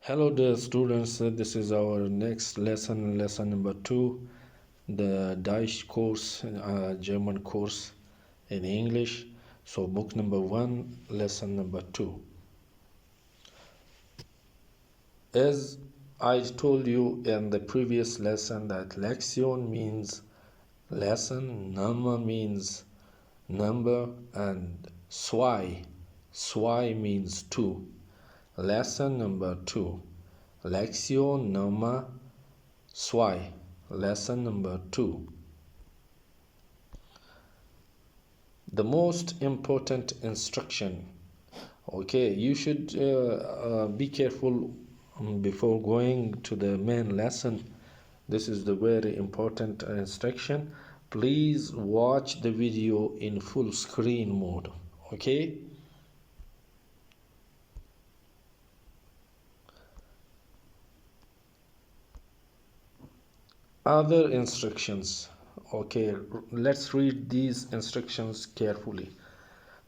Hello dear students, this is our next lesson number 2, the Deutsch course, German course in English. So book number 1, lesson number 2. As I told you in the previous lesson that Lektion means lesson, Nummer means number, and Zwei means 2. Lesson number 2. Lektion Nummer 2. Lesson number 2. The most important instruction. Okay, you should be careful before going to the main lesson. This is the very important instruction. Please watch the video in full screen mode. Okay. Other instructions. Okay, let's read these instructions carefully.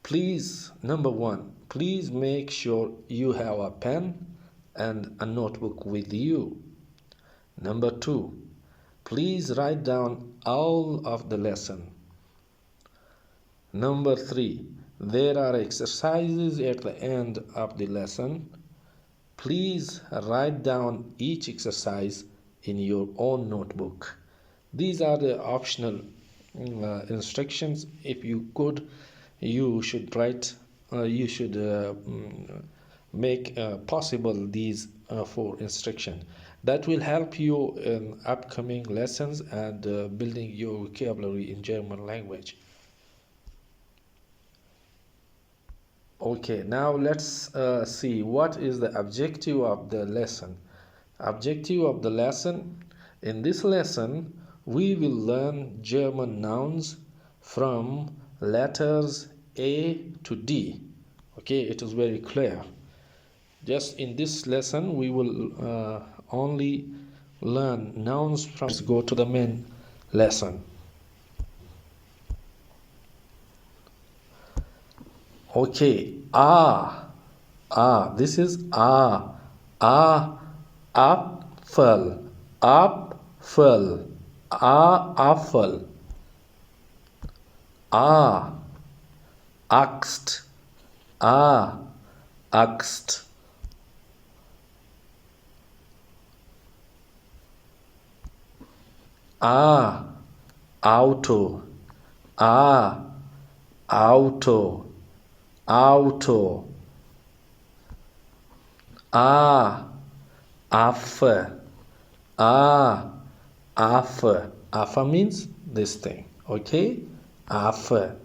Please, number 1, please make sure you have a pen and a notebook with you. Number 2, please write down all of the lesson. Number 3, there are exercises at the end of the lesson. Please write down each exercise in your own notebook. These are the optional instructions. If you could, you should write, make possible these 4 instructions. That will help you in upcoming lessons and building your vocabulary in German language. Okay, now let's see what is the objective of the lesson. Objective of the lesson. In this lesson, we will learn German nouns from letters A to D. Okay, it is very clear. Just in this lesson, we will only learn nouns from. Let's go to the main lesson. Okay, this is Apfel, Apfel, Apfel, Axt, Axt, Auto, Auto, Auto, Affe, Affe. Affe means this thing, okay? Affe.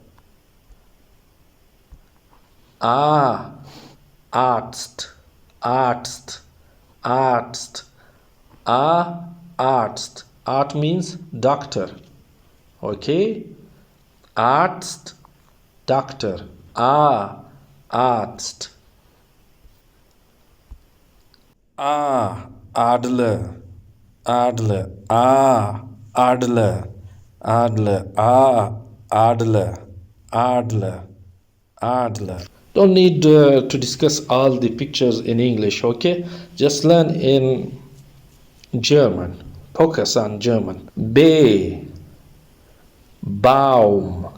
Arzt, Arzt, Arzt, Arzt. Art means doctor, okay? Arzt, doctor. Arzt. Adler, Adler, Adler, Adler, Adler, Adler, Adler. Don't need to discuss all the pictures in English, okay? Just learn in German. Focus on German. Baum,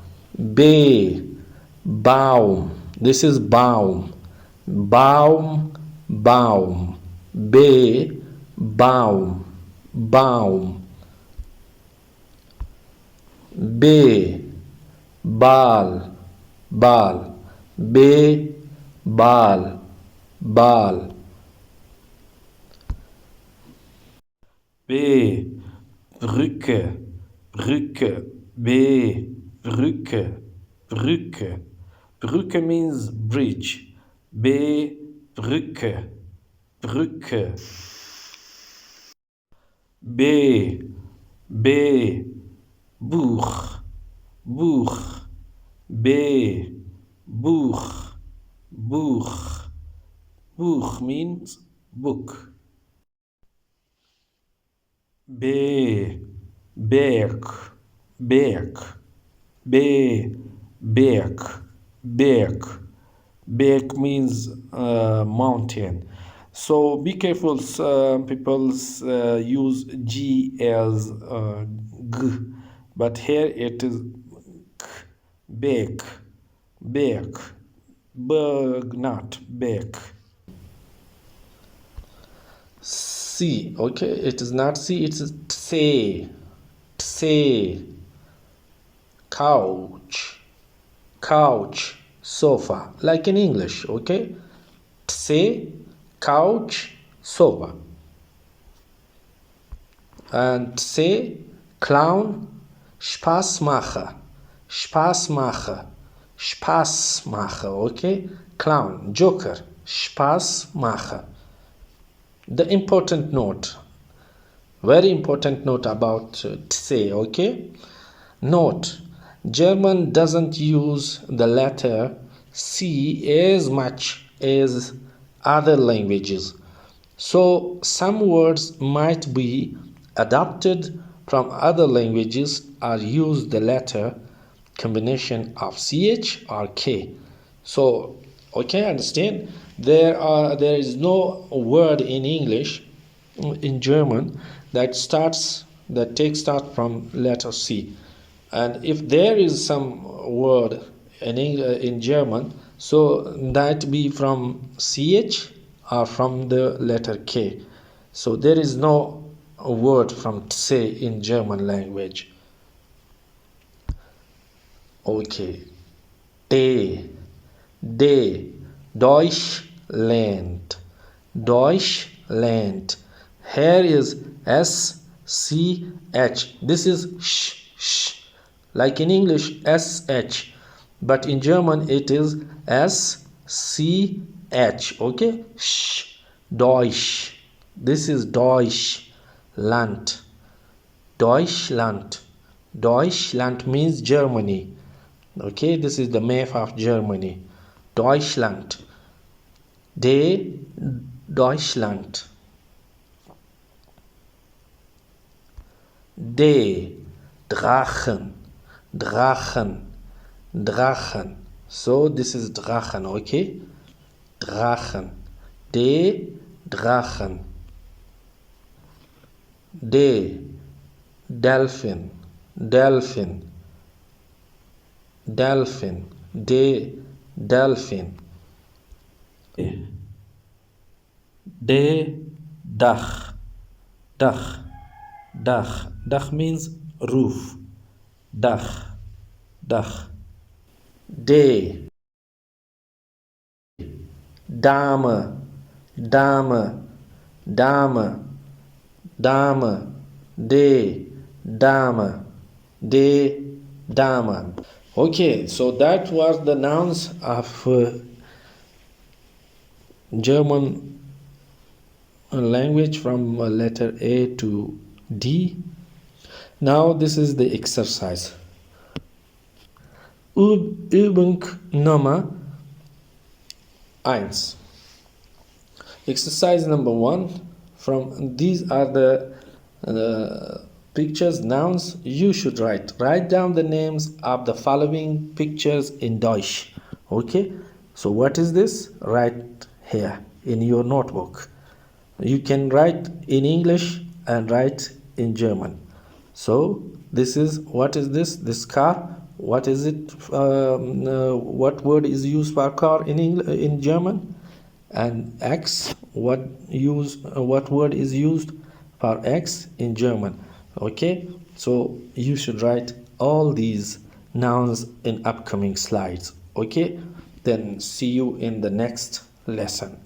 Baum. This is Baum. Baum, Baum. Baum, Baum. Ball, Ball. Ball, Ball. Brücke, Brücke. Brücke, Brücke. Brücke means bridge. Brücke, Brücke. Buch, Buch. Buch, Buch. Buch means book. Berg, Berg. Berg. Berg means mountain. So be careful. People use G as G, but here it is bake, bake, bug, not bake. C, okay, it is not C, it's tse, tse, couch, couch, sofa, like in English, okay? Tse, couch, sofa. And say clown, Spaßmacher, Spaßmacher, Spaßmacher, okay? Clown, joker, Spaßmacher. The important note, very important note about say, okay? Note, German doesn't use the letter C as much as other languages. So some words might be adopted from other languages or use the letter combination of ch or k. So okay, understand, there is no word in English, in German, that takes start from letter C. And if there is some word in German, so that be from ch or from the letter k. So there is no word from say in German language. Okay. D, D, Deutschland, Deutschland. Here is S C H. This is sh, like in English SH, but in German it is SCH. Okay, sh, Deutsch. This is Deutschland, Deutschland. Deutschland means Germany. Okay, this is the map of Germany. Deutschland. De Deutschland. De Drachen. Drachen. Drachen. So this is Drachen, okay? Drachen. De Drachen. De Delphin. Delphin. Delphin. De Delphin. De Dach. Dach. Dach. Dach means roof. Dach. Dach. De Dame. Dame. Dame. Dame. De Dame. De Dame. Okay, so that was the nouns of German language from letter A to D. Now this is the exercise. Übung Nummer 1. Exercise number 1. From these are the pictures, nouns. You should write down the names of the following pictures in Deutsch. Okay, so what is this? Write here in your notebook. You can write in English and write in German. So this is, what is this car? What is it? What word is used for car in German? And X, what word is used for X in German? Okay, so you should write all these nouns in upcoming slides. Okay, then see you in the next lesson.